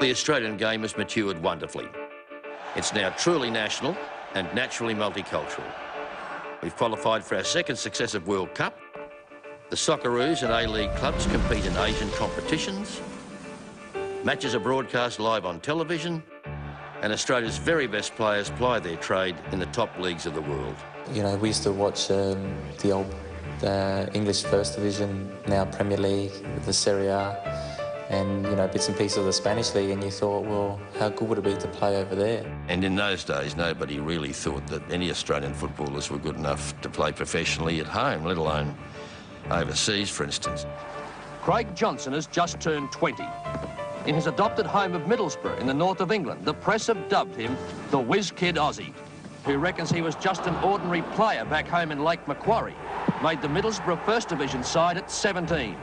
The Australian game has matured wonderfully. It's now truly national and naturally multicultural. We've qualified for our second successive World Cup. The Socceroos and A-League clubs compete in Asian competitions. Matches are broadcast live on television, and Australia's very best players ply their trade in the top leagues of the world. You know, we used to watch the old English First Division, now Premier League, the Serie A, and, you know, bits and pieces of the Spanish League, and you thought, well, how good would it be to play over there? And in those days, nobody really thought that any Australian footballers were good enough to play professionally at home, let alone overseas, for instance. Craig Johnson has just turned 20. In his adopted home of Middlesbrough in the north of England, the press have dubbed him the Whiz Kid Aussie, who reckons he was just an ordinary player back home in Lake Macquarie, made the Middlesbrough First Division side at 17.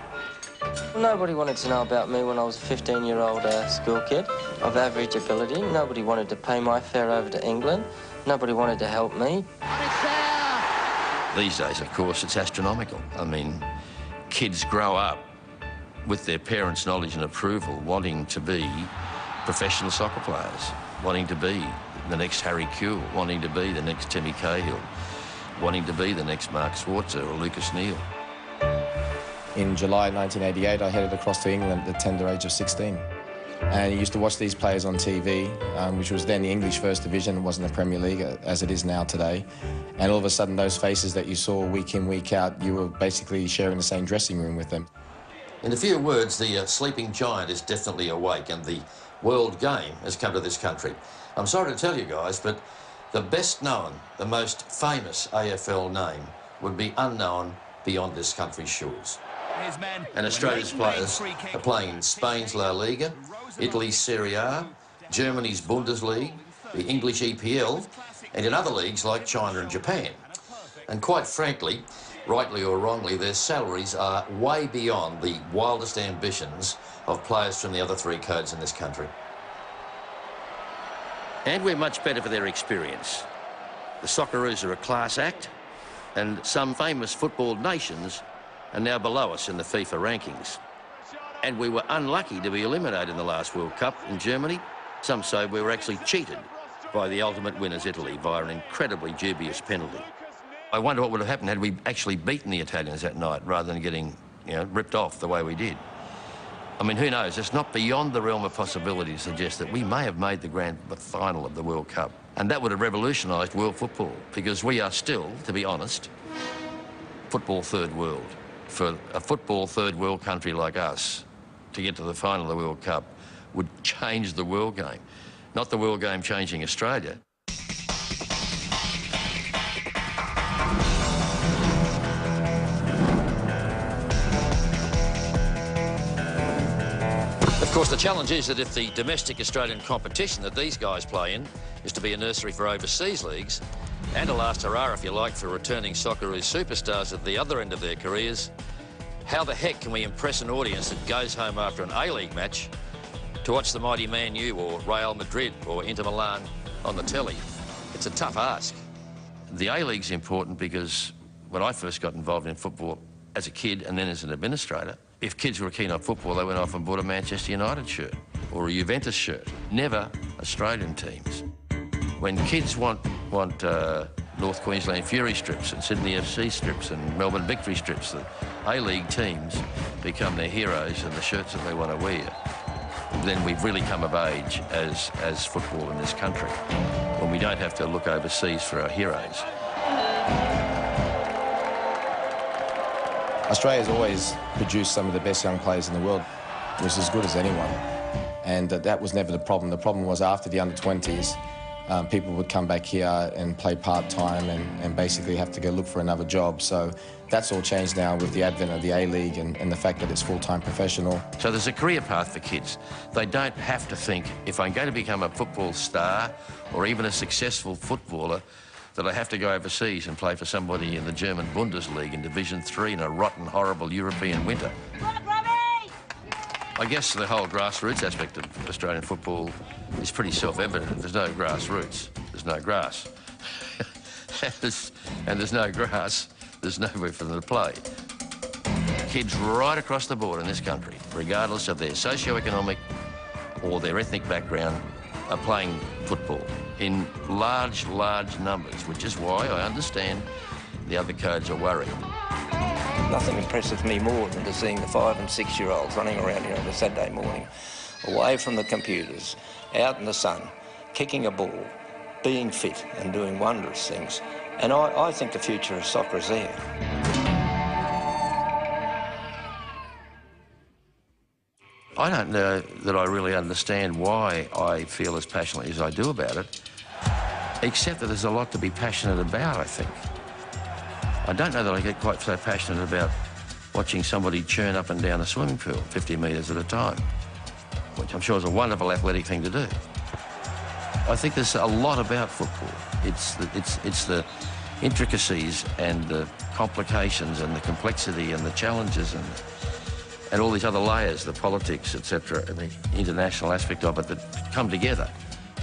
Nobody wanted to know about me when I was a 15-year-old school kid of average ability. Nobody wanted to pay my fare over to England. Nobody wanted to help me. These days, of course, it's astronomical. I mean, kids grow up with their parents' knowledge and approval, wanting to be professional soccer players, wanting to be the next Harry Kewell, wanting to be the next Timmy Cahill, wanting to be the next Mark Schwarzer or Lucas Neal. In July 1988, I headed across to England at the tender age of 16. And I used to watch these players on TV, which was then the English First Division. It wasn't the Premier League as it is now today. And all of a sudden, those faces that you saw week in, week out, you were basically sharing the same dressing room with them. In a few words, the sleeping giant is definitely awake, and the world game has come to this country. I'm sorry to tell you guys, but the best known, the most famous AFL name would be unknown beyond this country's shores. And Australia's players are playing in Spain's La Liga, Italy's Serie A, Germany's Bundesliga, the English EPL, and in other leagues like China and Japan. And quite frankly, rightly or wrongly, their salaries are way beyond the wildest ambitions of players from the other three codes in this country. And we're much better for their experience. The Socceroos are a class act, and some famous football nations are now below us in the FIFA rankings. And we were unlucky to be eliminated in the last World Cup in Germany. Some say we were actually cheated by the ultimate winners, Italy, via an incredibly dubious penalty. I wonder what would have happened had we actually beaten the Italians that night rather than getting, you know, ripped off the way we did. I mean, who knows? It's not beyond the realm of possibility to suggest that we may have made the grand final of the World Cup. And that would have revolutionised world football, because we are still, to be honest, football third world. For a football third world country like us to get to the final of the World Cup would change the world game. Not the world game changing Australia. Of course, the challenge is that if the domestic Australian competition that these guys play in is to be a nursery for overseas leagues, and a last hurrah, if you like, for returning Socceroos superstars at the other end of their careers, how the heck can we impress an audience that goes home after an A-League match to watch the mighty Man U or Real Madrid or Inter Milan on the telly? It's a tough ask. The A-League's important because when I first got involved in football as a kid and then as an administrator, if kids were keen on football, they went off and bought a Manchester United shirt or a Juventus shirt, never Australian teams. When kids want North Queensland Fury strips and Sydney FC strips and Melbourne Victory strips, the A-League teams become their heroes and the shirts that they want to wear, then we've really come of age as football in this country, when we don't have to look overseas for our heroes. Australia's always produced some of the best young players in the world. It was as good as anyone. And that was never the problem. The problem was after the under-20s, people would come back here and play part-time and basically have to go look for another job. So that's all changed now with the advent of the A-League and the fact that it's full-time professional. So there's a career path for kids. They don't have to think, if I'm going to become a football star or even a successful footballer, that I have to go overseas and play for somebody in the German Bundesliga in Division 3 in a rotten, horrible European winter. I guess the whole grassroots aspect of Australian football is pretty self-evident. If there's no grassroots, there's no grass. and there's no grass, there's nowhere for them to play. Kids right across the board in this country, regardless of their socio-economic or their ethnic background are playing football in large numbers, which is why I understand the other codes are worried. Nothing impresses me more than to seeing the 5- and 6-year-olds running around here on a Saturday morning, away from the computers, out in the sun, kicking a ball, being fit and doing wondrous things. And I think the future of soccer is there. I don't know that I really understand why I feel as passionately as I do about it, except that there's a lot to be passionate about, I think. I don't know that I get quite so passionate about watching somebody churn up and down a swimming pool 50 metres at a time, which I'm sure is a wonderful athletic thing to do. I think there's a lot about football. It's the intricacies and the complications and the complexity and the challenges and all these other layers, the politics, etc., and the international aspect of it that come together.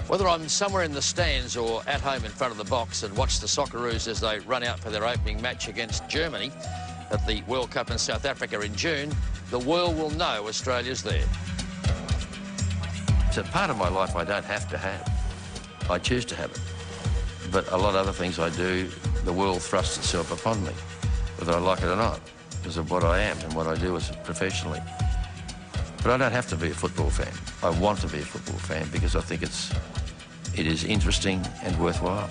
Whether I'm somewhere in the stands or at home in front of the box and watch the Socceroos as they run out for their opening match against Germany at the World Cup in South Africa in June, the world will know Australia's there. It's a part of my life I don't have to have. I choose to have it. But a lot of other things I do, the world thrusts itself upon me, whether I like it or not, because of what I am and what I do as professionally. But I don't have to be a football fan. I want to be a football fan because I think it is interesting and worthwhile.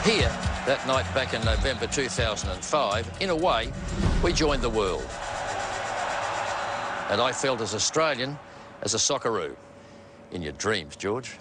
Here, that night back in November 2005, in a way, we joined the world. And I felt as Australian as a Socceroo. In your dreams, George.